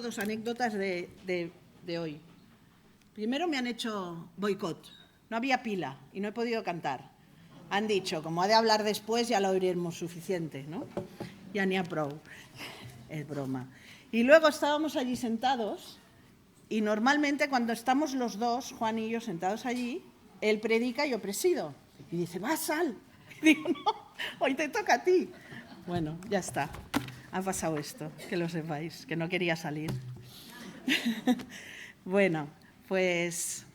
dos anécdotas de hoy. Primero me han hecho boicot. No había pila y no he podido cantar. Han dicho, como ha de hablar después, ya lo oiremos suficiente, ¿no? Ya ni a prou. Es broma. Y luego estábamos allí sentados y normalmente cuando estamos los dos, Juan y yo, sentados allí, él predica y yo presido. Y dice, va, sal. Y digo, no, hoy te toca a ti. Bueno, ya está. Ha pasado esto, que lo sepáis, que no quería salir. Bueno, pues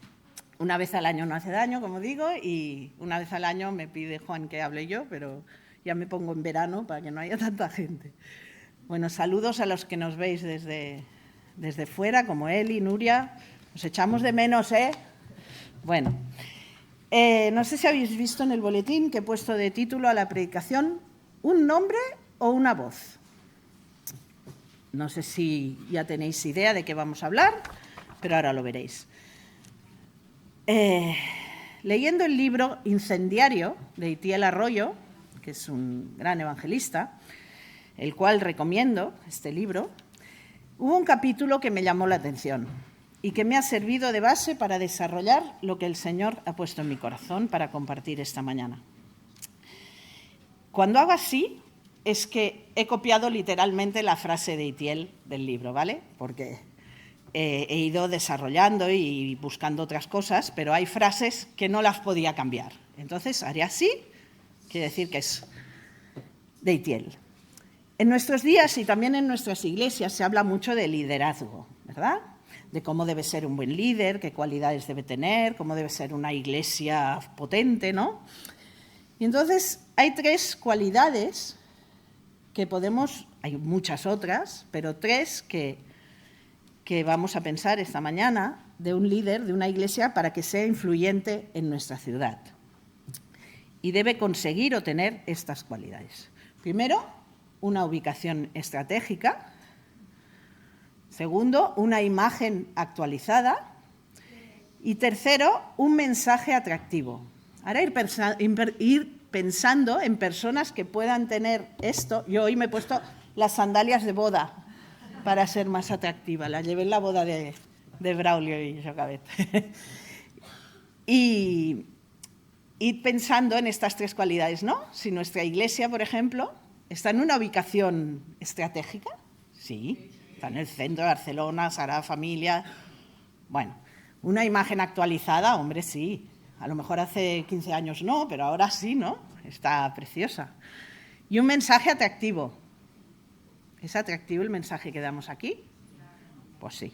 una vez al año no hace daño, como digo, y una vez al año me pide Juan que hable yo, pero ya me pongo en verano para que no haya tanta gente. Bueno, saludos a los que nos veis desde fuera, como Eli, Nuria. Os echamos de menos, ¿eh? Bueno, no sé si habéis visto en el boletín que he puesto de título a la predicación un nombre o una voz. No sé si ya tenéis idea de qué vamos a hablar, pero ahora lo veréis. Leyendo el libro Incendiario de Itiel Arroyo, que es un gran evangelista, el cual recomiendo, este libro, hubo un capítulo que me llamó la atención y que me ha servido de base para desarrollar lo que el Señor ha puesto en mi corazón para compartir esta mañana. Cuando hago así, es que he copiado literalmente la frase de Itiel del libro, ¿vale? Porque he ido desarrollando y buscando otras cosas, pero hay frases que no las podía cambiar. Entonces, haré así, quiere decir que es de Itiel. En nuestros días y también en nuestras iglesias se habla mucho de liderazgo, ¿verdad? De cómo debe ser un buen líder, qué cualidades debe tener, cómo debe ser una iglesia potente, ¿no? Y entonces hay tres cualidades que podemos, hay muchas otras, pero tres que vamos a pensar esta mañana de un líder, de una iglesia, para que sea influyente en nuestra ciudad. Y debe conseguir o tener estas cualidades. Primero, una ubicación estratégica. Segundo, una imagen actualizada. Y tercero, un mensaje atractivo. Ahora ir pensando en personas que puedan tener esto. Yo hoy me he puesto las sandalias de boda para ser más atractiva. Las llevé en la boda de Braulio y Jocabet. y pensando en estas tres cualidades, ¿no? Si nuestra iglesia, por ejemplo, está en una ubicación estratégica, sí, está en el centro de Barcelona, Sagrada Familia. Bueno, una imagen actualizada, hombre, sí. A lo mejor hace 15 años no, pero ahora sí, ¿no? Está preciosa. Y un mensaje atractivo. ¿Es atractivo el mensaje que damos aquí? Pues sí.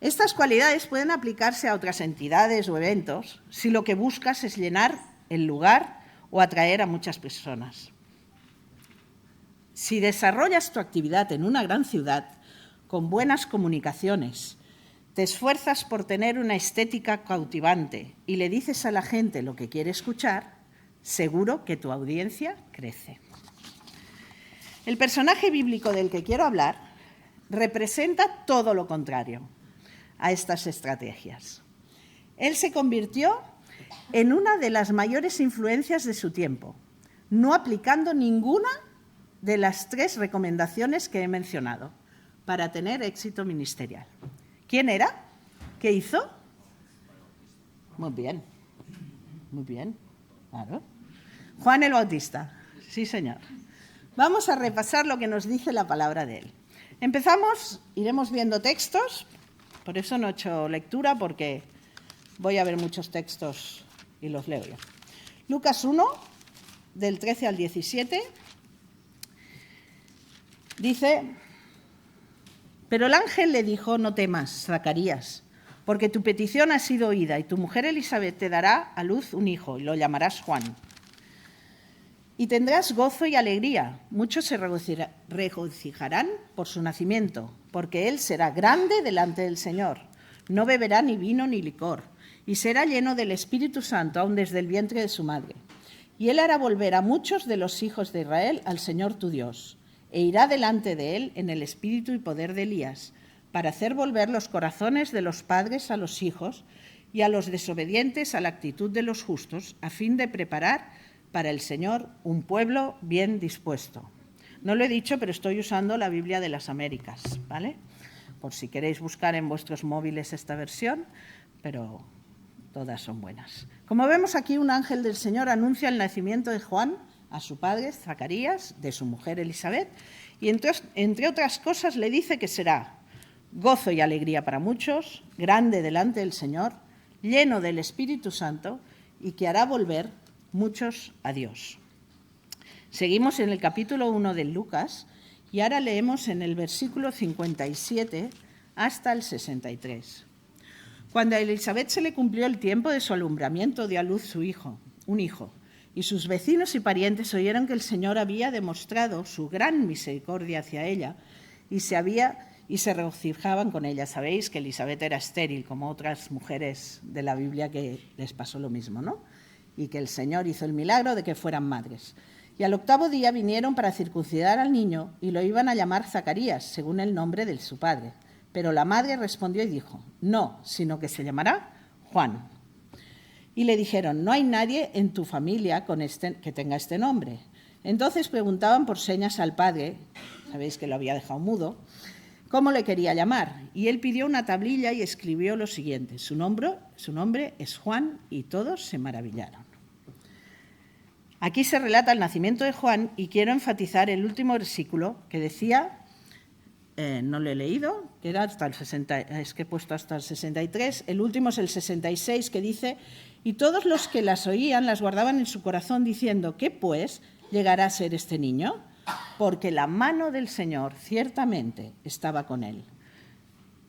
Estas cualidades pueden aplicarse a otras entidades o eventos si lo que buscas es llenar el lugar o atraer a muchas personas. Si desarrollas tu actividad en una gran ciudad, con buenas comunicaciones, te esfuerzas por tener una estética cautivante y le dices a la gente lo que quiere escuchar, seguro que tu audiencia crece. El personaje bíblico del que quiero hablar representa todo lo contrario a estas estrategias. Él se convirtió en una de las mayores influencias de su tiempo, no aplicando ninguna de las tres recomendaciones que he mencionado para tener éxito ministerial. ¿Quién era? ¿Qué hizo? Muy bien, claro. Juan el Bautista, sí señor. Vamos a repasar lo que nos dice la palabra de él. Empezamos, iremos viendo textos, por eso no he hecho lectura, porque voy a ver muchos textos y los leo yo. Lucas 1, del 13 al 17, dice: pero el ángel le dijo, no temas, Zacarías, porque tu petición ha sido oída y tu mujer Elisabet te dará a luz un hijo y lo llamarás Juan. Y tendrás gozo y alegría. Muchos se regocijarán por su nacimiento, porque él será grande delante del Señor. No beberá ni vino ni licor, y será lleno del Espíritu Santo aún desde el vientre de su madre. Y él hará volver a muchos de los hijos de Israel al Señor tu Dios, e irá delante de él en el espíritu y poder de Elías, para hacer volver los corazones de los padres a los hijos y a los desobedientes a la actitud de los justos, a fin de preparar para el Señor un pueblo bien dispuesto. No lo he dicho, pero estoy usando la Biblia de las Américas, ¿vale? por si queréis buscar en vuestros móviles esta versión, pero todas son buenas. Como vemos aquí, un ángel del Señor anuncia el nacimiento de Juan a su padre, Zacarías, de su mujer Elisabet, y entre otras cosas le dice que será gozo y alegría para muchos, grande delante del Señor, lleno del Espíritu Santo y que hará volver muchos a Dios. Seguimos en el capítulo 1 de Lucas y ahora leemos en el versículo 57 hasta el 63. Cuando a Elisabet se le cumplió el tiempo de su alumbramiento, dio a luz un hijo, y sus vecinos y parientes oyeron que el Señor había demostrado su gran misericordia hacia ella y se regocijaban con ella. Sabéis que Elisabet era estéril, como otras mujeres de la Biblia que les pasó lo mismo, ¿no? Y que el Señor hizo el milagro de que fueran madres. Y al 8º día vinieron para circuncidar al niño y lo iban a llamar Zacarías, según el nombre de su padre. Pero la madre respondió y dijo, no, sino que se llamará Juan. Y le dijeron, no hay nadie en tu familia que tenga este nombre. Entonces preguntaban por señas al padre, sabéis que lo había dejado mudo, cómo le quería llamar. Y él pidió una tablilla y escribió lo siguiente, su nombre es Juan, y todos se maravillaron. Aquí se relata el nacimiento de Juan y quiero enfatizar el último versículo que decía, no lo he leído, que era hasta el 60, es que he puesto hasta el 63, el último es el 66, que dice, y todos los que las oían las guardaban en su corazón diciendo, ¿qué pues llegará a ser este niño? Porque la mano del Señor ciertamente estaba con él.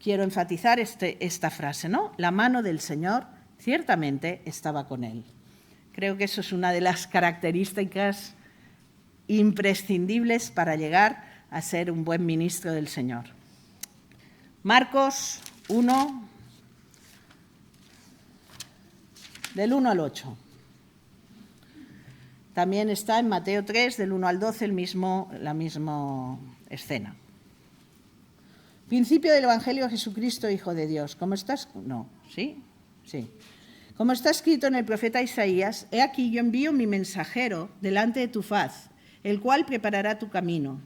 Quiero enfatizar esta frase, ¿no? La mano del Señor ciertamente estaba con él. Creo que eso es una de las características imprescindibles para llegar a ser un buen ministro del Señor. Marcos 1, del 1 al 8. También está en Mateo 3, del 1 al 12, la misma escena. Principio del Evangelio de Jesucristo, Hijo de Dios. ¿Cómo estás? No, ¿sí? Sí. Como está escrito en el profeta Isaías, he aquí yo envío mi mensajero delante de tu faz, el cual preparará tu camino.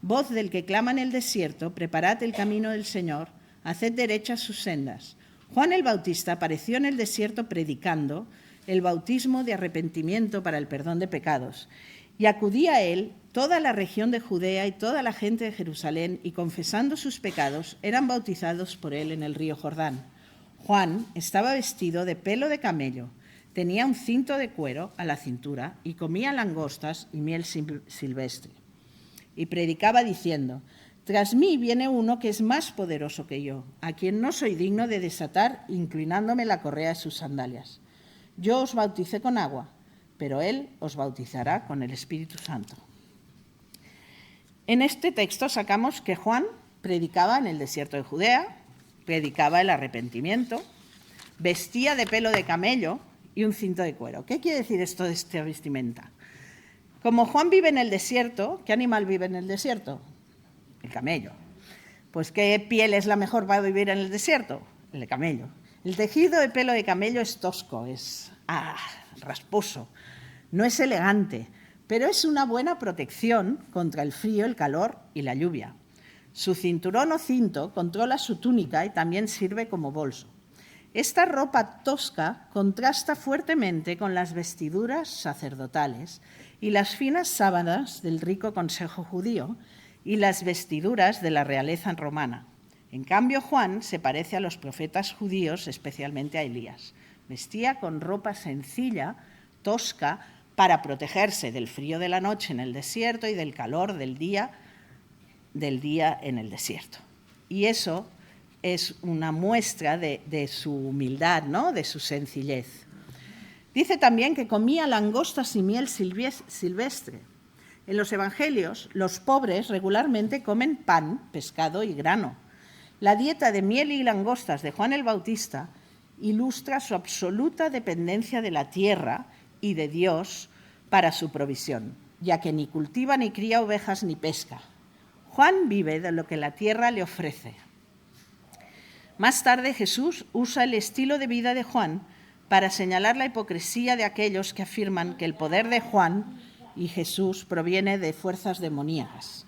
Voz del que clama en el desierto, preparad el camino del Señor, haced derechas sus sendas. Juan el Bautista apareció en el desierto predicando el bautismo de arrepentimiento para el perdón de pecados. Y acudía a él toda la región de Judea y toda la gente de Jerusalén, y confesando sus pecados, eran bautizados por él en el río Jordán. Juan estaba vestido de pelo de camello, tenía un cinto de cuero a la cintura y comía langostas y miel silvestre. Y predicaba diciendo, tras mí viene uno que es más poderoso que yo, a quien no soy digno de desatar, inclinándome la correa de sus sandalias. Yo os bauticé con agua, pero él os bautizará con el Espíritu Santo. En este texto sacamos que Juan predicaba en el desierto de Judea, predicaba el arrepentimiento, vestía de pelo de camello y un cinto de cuero. ¿Qué quiere decir esto de esta vestimenta? Como Juan vive en el desierto, ¿qué animal vive en el desierto? El camello. Pues ¿qué piel es la mejor para vivir en el desierto? El de camello. El tejido de pelo de camello es tosco, es rasposo, no es elegante, pero es una buena protección contra el frío, el calor y la lluvia. Su cinturón o cinto controla su túnica y también sirve como bolso. Esta ropa tosca contrasta fuertemente con las vestiduras sacerdotales y las finas sábanas del rico consejo judío y las vestiduras de la realeza romana. En cambio, Juan se parece a los profetas judíos, especialmente a Elías. Vestía con ropa sencilla, tosca, para protegerse del frío de la noche en el desierto y del calor del día en el desierto. Y eso es una muestra de su humildad, ¿no? De su sencillez. Dice también que comía langostas y miel silvestre. En los evangelios, los pobres regularmente comen pan, pescado y grano. La dieta de miel y langostas de Juan el Bautista ilustra su absoluta dependencia de la tierra y de Dios para su provisión, ya que ni cultiva ni cría ovejas ni pesca. Juan vive de lo que la tierra le ofrece. Más tarde, Jesús usa el estilo de vida de Juan para señalar la hipocresía de aquellos que afirman que el poder de Juan y Jesús proviene de fuerzas demoníacas.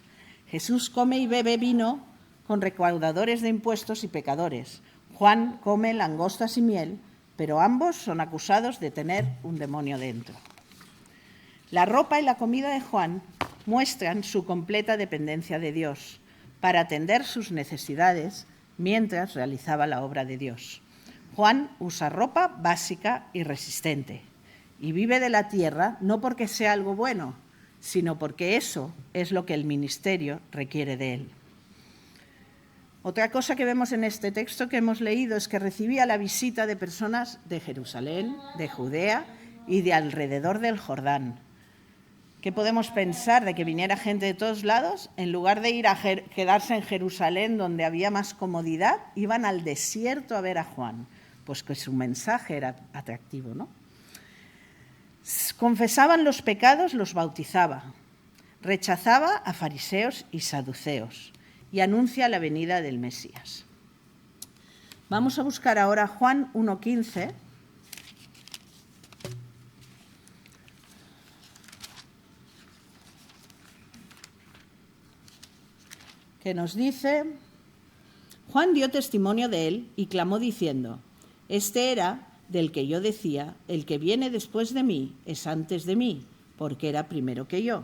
Jesús come y bebe vino con recaudadores de impuestos y pecadores. Juan come langostas y miel, pero ambos son acusados de tener un demonio dentro. La ropa y la comida de Juan muestran su completa dependencia de Dios para atender sus necesidades mientras realizaba la obra de Dios. Juan usa ropa básica y resistente y vive de la tierra no porque sea algo bueno, sino porque eso es lo que el ministerio requiere de él. Otra cosa que vemos en este texto que hemos leído es que recibía la visita de personas de Jerusalén, de Judea y de alrededor del Jordán. ¿Qué podemos pensar de que viniera gente de todos lados? En lugar de ir a quedarse en Jerusalén, donde había más comodidad, iban al desierto a ver a Juan. Pues que su mensaje era atractivo, ¿no? Confesaban los pecados, los bautizaba. Rechazaba a fariseos y saduceos y anuncia la venida del Mesías. Vamos a buscar ahora Juan 1:15. Que nos dice: Juan dio testimonio de él y clamó diciendo: este era del que yo decía, el que viene después de mí es antes de mí, porque era primero que yo.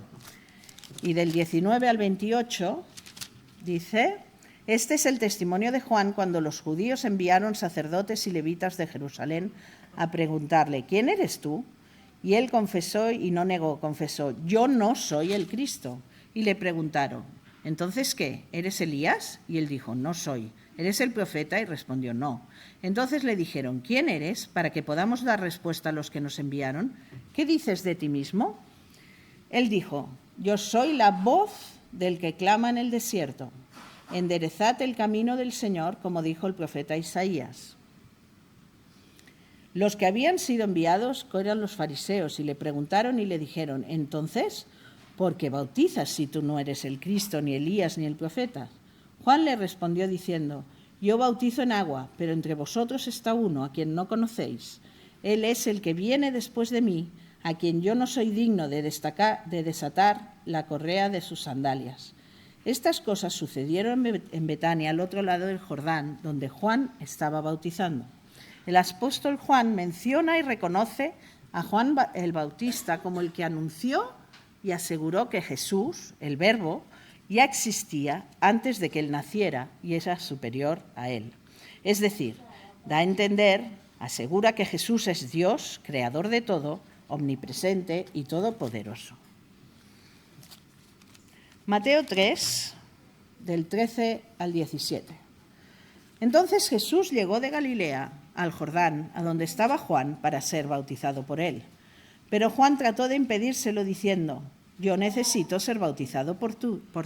Y del 19 al 28 dice: este es el testimonio de Juan cuando los judíos enviaron sacerdotes y levitas de Jerusalén a preguntarle: ¿quién eres tú? Y él confesó y no negó, confesó: yo no soy el Cristo. Y le preguntaron: ¿entonces qué? ¿Eres Elías? Y él dijo: no soy. ¿Eres el profeta? Y respondió: no. Entonces le dijeron: ¿quién eres? Para que podamos dar respuesta a los que nos enviaron. ¿Qué dices de ti mismo? Él dijo: yo soy la voz del que clama en el desierto. Enderezad el camino del Señor, como dijo el profeta Isaías. Los que habían sido enviados eran los fariseos y le preguntaron y le dijeron: entonces, ¿por qué bautizas si tú no eres el Cristo, ni Elías, ni el profeta? Juan le respondió diciendo: yo bautizo en agua, pero entre vosotros está uno a quien no conocéis. Él es el que viene después de mí, a quien yo no soy digno de desatar la correa de sus sandalias. Estas cosas sucedieron en Betania, al otro lado del Jordán, donde Juan estaba bautizando. El apóstol Juan menciona y reconoce a Juan el Bautista como el que anunció y aseguró que Jesús, el Verbo, ya existía antes de que él naciera y era superior a él. Es decir, da a entender, asegura que Jesús es Dios, creador de todo, omnipresente y todopoderoso. Mateo 3, del 13 al 17. Entonces Jesús llegó de Galilea al Jordán, a donde estaba Juan, para ser bautizado por él. Pero Juan trató de impedírselo diciendo: yo necesito ser bautizado por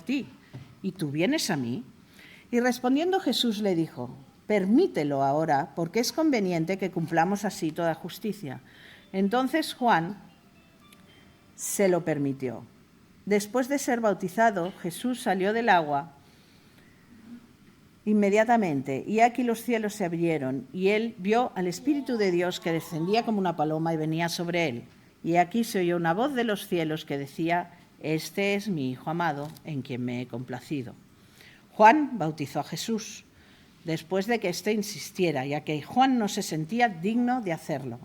ti, ¿y tú vienes a mí? Y respondiendo Jesús le dijo: permítelo ahora, porque es conveniente que cumplamos así toda justicia. Entonces Juan se lo permitió. Después de ser bautizado, Jesús salió del agua inmediatamente, y aquí los cielos se abrieron, y él vio al Espíritu de Dios que descendía como una paloma y venía sobre él. Y aquí se oyó una voz de los cielos que decía: este es mi Hijo amado, en quien me he complacido. Juan bautizó a Jesús, después de que éste insistiera, ya que Juan no se sentía digno de hacerlo,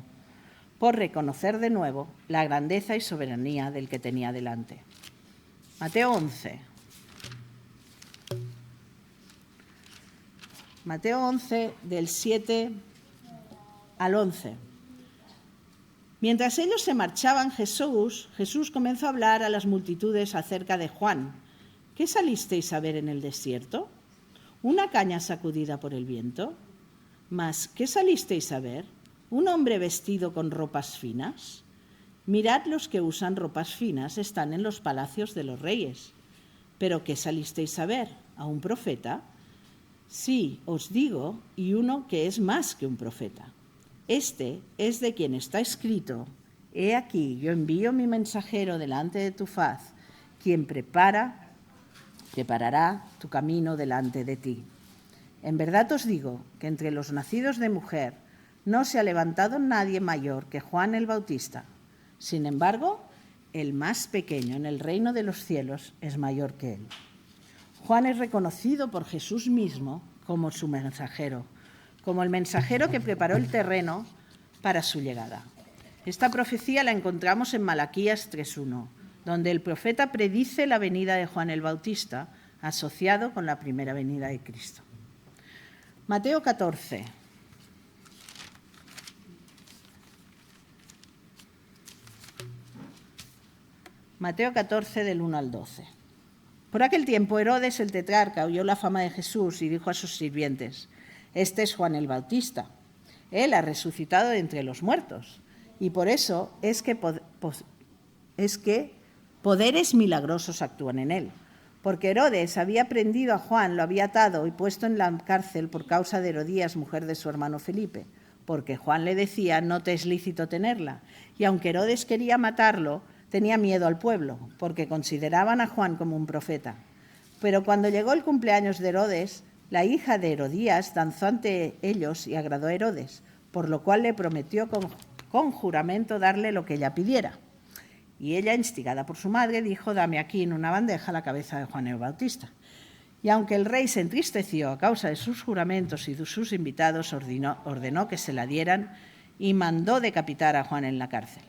por reconocer de nuevo la grandeza y soberanía del que tenía delante. Mateo 11. Mateo 11, del 7 al 11. Mientras ellos se marchaban, Jesús comenzó a hablar a las multitudes acerca de Juan. ¿Qué salisteis a ver en el desierto? ¿Una caña sacudida por el viento? Mas, ¿qué salisteis a ver? ¿Un hombre vestido con ropas finas? Mirad, los que usan ropas finas están en los palacios de los reyes. ¿Pero qué salisteis a ver? ¿A un profeta? Sí, os digo, y uno que es más que un profeta. Este es de quien está escrito: he aquí, yo envío mi mensajero delante de tu faz, quien preparará tu camino delante de ti. En verdad os digo que entre los nacidos de mujer no se ha levantado nadie mayor que Juan el Bautista. Sin embargo, el más pequeño en el reino de los cielos es mayor que él. Juan es reconocido por Jesús mismo como su mensajero, como el mensajero que preparó el terreno para su llegada. Esta profecía la encontramos en Malaquías 3:1, donde el profeta predice la venida de Juan el Bautista, asociado con la primera venida de Cristo. Mateo 14. Mateo 14, del 1 al 12. Por aquel tiempo Herodes el tetrarca oyó la fama de Jesús y dijo a sus sirvientes: «Este es Juan el Bautista. Él ha resucitado de entre los muertos, y por eso es que poderes milagrosos actúan en él. Porque Herodes había prendido a Juan, lo había atado y puesto en la cárcel por causa de Herodías, mujer de su hermano Felipe, porque Juan le decía: no te es lícito tenerla. Y aunque Herodes quería matarlo, tenía miedo al pueblo, porque consideraban a Juan como un profeta. Pero cuando llegó el cumpleaños de Herodes, la hija de Herodías danzó ante ellos y agradó a Herodes, por lo cual le prometió con juramento darle lo que ella pidiera. Y ella, instigada por su madre, dijo: dame aquí en una bandeja la cabeza de Juan el Bautista. Y aunque el rey se entristeció a causa de sus juramentos y de sus invitados, ordenó que se la dieran y mandó decapitar a Juan en la cárcel.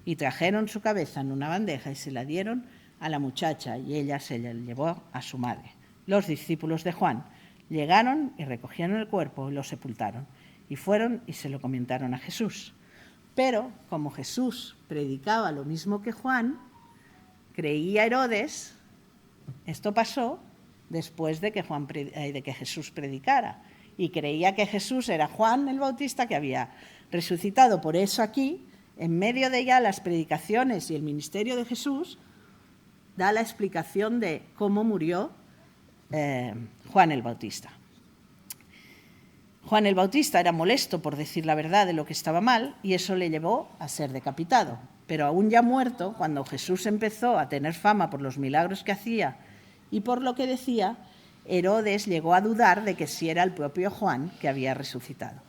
Y trajeron su cabeza en una bandeja y se la dieron a la muchacha, y ella se la llevó a su madre. Los discípulos de Juan llegaron y recogieron el cuerpo y lo sepultaron. Y fueron y se lo comentaron a Jesús. Pero, como Jesús predicaba lo mismo que Juan, creía Herodes. Esto pasó después de que Jesús predicara. Y creía que Jesús era Juan el Bautista, que había resucitado. Por eso aquí, en medio de ya las predicaciones y el ministerio de Jesús, da la explicación de cómo murió Juan el Bautista. Juan el Bautista era molesto por decir la verdad de lo que estaba mal y eso le llevó a ser decapitado. Pero aún ya muerto, cuando Jesús empezó a tener fama por los milagros que hacía y por lo que decía, Herodes llegó a dudar de que si era el propio Juan que había resucitado.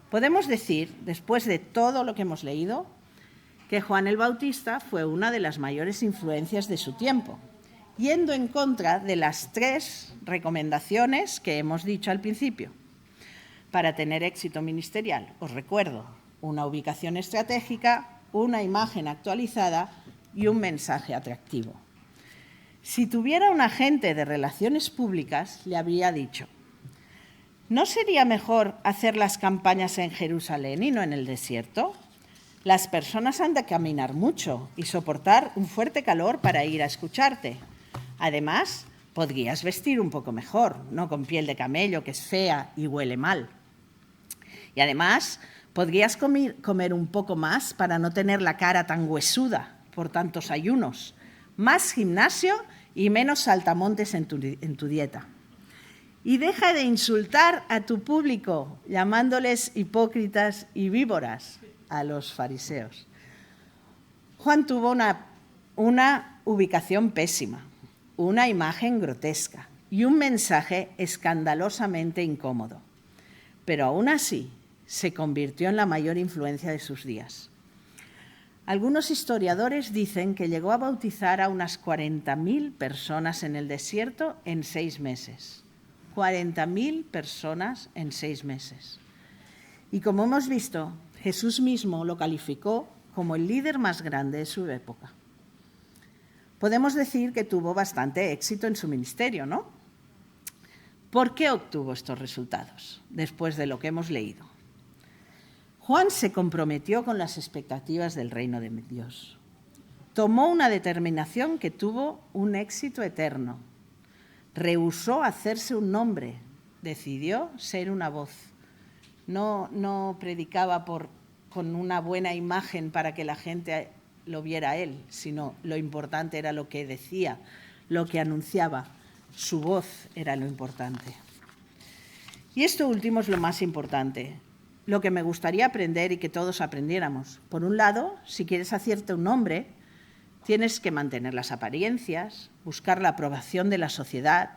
Podemos decir, después de todo lo que hemos leído, que Juan el Bautista fue una de las mayores influencias de su tiempo, yendo en contra de las 3 recomendaciones que hemos dicho al principio. Para tener éxito ministerial, os recuerdo, una ubicación estratégica, una imagen actualizada y un mensaje atractivo. Si tuviera un agente de relaciones públicas, le habría dicho: ¿no sería mejor hacer las campañas en Jerusalén y no en el desierto? Las personas han de caminar mucho y soportar un fuerte calor para ir a escucharte. Además, podrías vestir un poco mejor, no con piel de camello, que es fea y huele mal. Y además, podrías comer un poco más para no tener la cara tan huesuda por tantos ayunos. Más gimnasio y menos saltamontes en tu dieta. Y deja de insultar a tu público, llamándoles hipócritas y víboras a los fariseos. Juan tuvo una ubicación pésima, una imagen grotesca y un mensaje escandalosamente incómodo. Pero aún así, se convirtió en la mayor influencia de sus días. Algunos historiadores dicen que llegó a bautizar a unas 40.000 personas en el desierto en 6 meses. 40.000 personas en 6 meses. Y como hemos visto, Jesús mismo lo calificó como el líder más grande de su época. Podemos decir que tuvo bastante éxito en su ministerio, ¿no? ¿Por qué obtuvo estos resultados después de lo que hemos leído? Juan se comprometió con las expectativas del reino de Dios. Tomó una determinación que tuvo un éxito eterno. Rehusó hacerse un nombre, decidió ser una voz. No predicaba con una buena imagen para que la gente lo viera a él, sino lo importante era lo que decía, lo que anunciaba. Su voz era lo importante. Y esto último es lo más importante, lo que me gustaría aprender y que todos aprendiéramos. Por un lado, si quieres hacerte un nombre, tienes que mantener las apariencias, buscar la aprobación de la sociedad,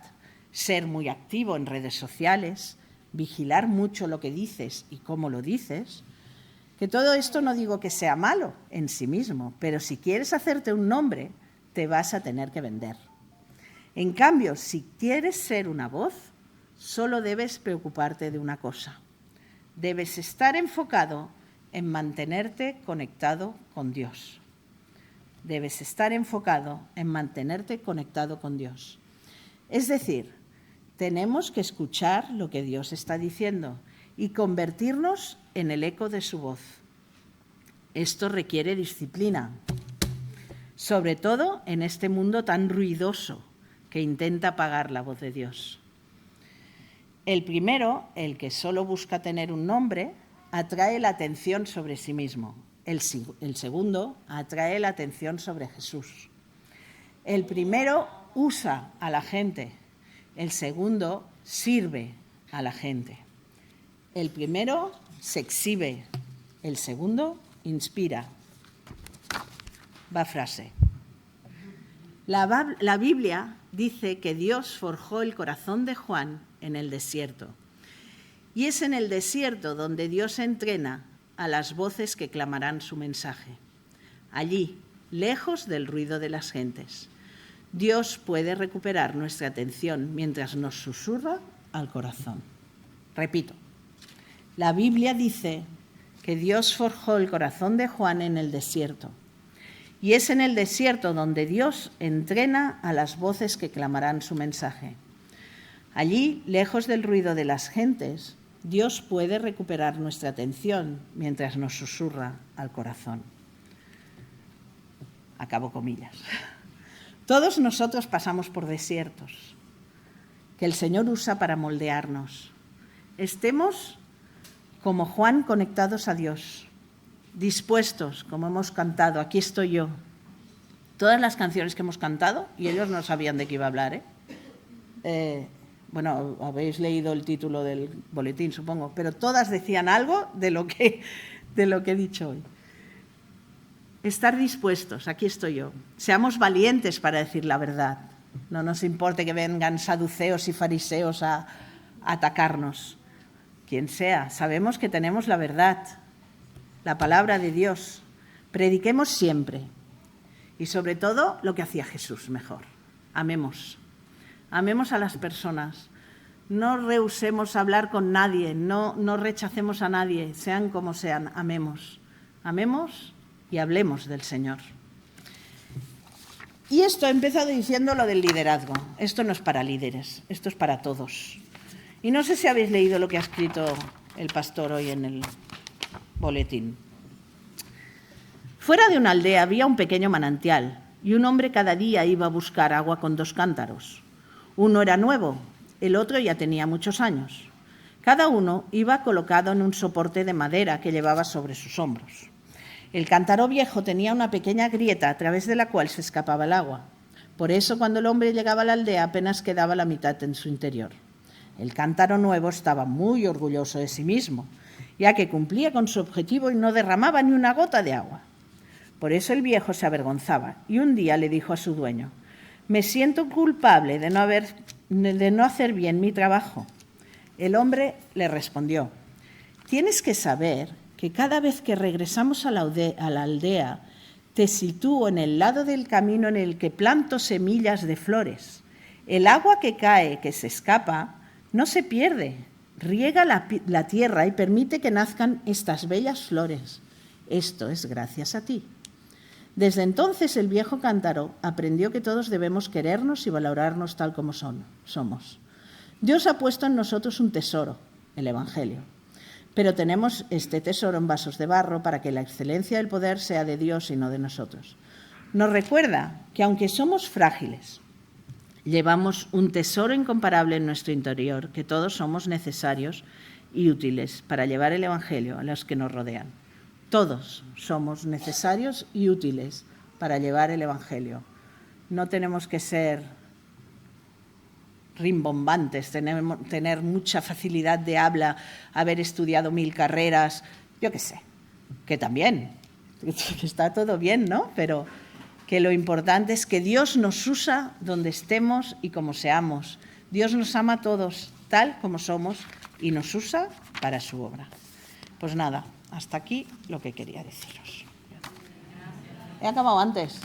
ser muy activo en redes sociales, vigilar mucho lo que dices y cómo lo dices. Que todo esto no digo que sea malo en sí mismo, pero si quieres hacerte un nombre, te vas a tener que vender. En cambio, si quieres ser una voz, solo debes preocuparte de una cosa. Debes estar enfocado en mantenerte conectado con Dios. Debes estar enfocado en mantenerte conectado con Dios. Es decir, tenemos que escuchar lo que Dios está diciendo y convertirnos en el eco de su voz. Esto requiere disciplina, sobre todo en este mundo tan ruidoso que intenta apagar la voz de Dios. El primero, el que solo busca tener un nombre, atrae la atención sobre sí mismo. El segundo atrae la atención sobre Jesús. El primero usa a la gente. El segundo sirve a la gente. El primero se exhibe. El segundo inspira. Va frase. La Biblia dice que Dios forjó el corazón de Juan en el desierto. Y es en el desierto donde Dios entrena a las voces que clamarán su mensaje. Allí, lejos del ruido de las gentes, Dios puede recuperar nuestra atención mientras nos susurra al corazón. Repito, la Biblia dice que Dios forjó el corazón de Juan en el desierto. Y es en el desierto donde Dios entrena a las voces que clamarán su mensaje. Allí, lejos del ruido de las gentes, Dios puede recuperar nuestra atención mientras nos susurra al corazón. Acabo comillas. Todos nosotros pasamos por desiertos que el Señor usa para moldearnos. Estemos como Juan conectados a Dios, dispuestos, como hemos cantado, aquí estoy yo. Todas las canciones que hemos cantado, y ellos no sabían de qué iba a hablar, bueno, habéis leído el título del boletín, supongo, pero todas decían algo de lo que he dicho hoy. Estar dispuestos, aquí estoy yo. Seamos valientes para decir la verdad. No nos importe que vengan saduceos y fariseos a atacarnos. Quien sea, sabemos que tenemos la verdad, la palabra de Dios. Prediquemos siempre. Y sobre todo lo que hacía Jesús mejor. Amemos. Amemos a las personas. No rehusemos hablar con nadie, no rechacemos a nadie, sean como sean, amemos. Amemos y hablemos del Señor. Y esto he empezado diciendo lo del liderazgo. Esto no es para líderes, esto es para todos. Y no sé si habéis leído lo que ha escrito el pastor hoy en el boletín. Fuera de una aldea había un pequeño manantial y un hombre cada día iba a buscar agua con 2 cántaros. Uno era nuevo, el otro ya tenía muchos años. Cada uno iba colocado en un soporte de madera que llevaba sobre sus hombros. El cántaro viejo tenía una pequeña grieta a través de la cual se escapaba el agua. Por eso, cuando el hombre llegaba a la aldea, apenas quedaba la mitad en su interior. El cántaro nuevo estaba muy orgulloso de sí mismo, ya que cumplía con su objetivo y no derramaba ni una gota de agua. Por eso el viejo se avergonzaba y un día le dijo a su dueño: «Me siento culpable de no hacer bien mi trabajo». El hombre le respondió: «Tienes que saber que cada vez que regresamos a la aldea, te sitúo en el lado del camino en el que planto semillas de flores. El agua que cae, que se escapa, no se pierde. Riega la tierra y permite que nazcan estas bellas flores. Esto es gracias a ti». Desde entonces el viejo cántaro aprendió que todos debemos querernos y valorarnos tal como somos. Dios ha puesto en nosotros un tesoro, el Evangelio. Pero tenemos este tesoro en vasos de barro para que la excelencia del poder sea de Dios y no de nosotros. Nos recuerda que aunque somos frágiles, llevamos un tesoro incomparable en nuestro interior, que todos somos necesarios y útiles para llevar el Evangelio a los que nos rodean. Todos somos necesarios y útiles para llevar el Evangelio. No tenemos que ser rimbombantes, tener mucha facilidad de habla, haber estudiado 1000 carreras, yo qué sé, que también, que está todo bien, ¿no? Pero que lo importante es que Dios nos usa donde estemos y como seamos. Dios nos ama a todos tal como somos y nos usa para su obra. Pues nada, hasta aquí lo que quería deciros. He acabado antes.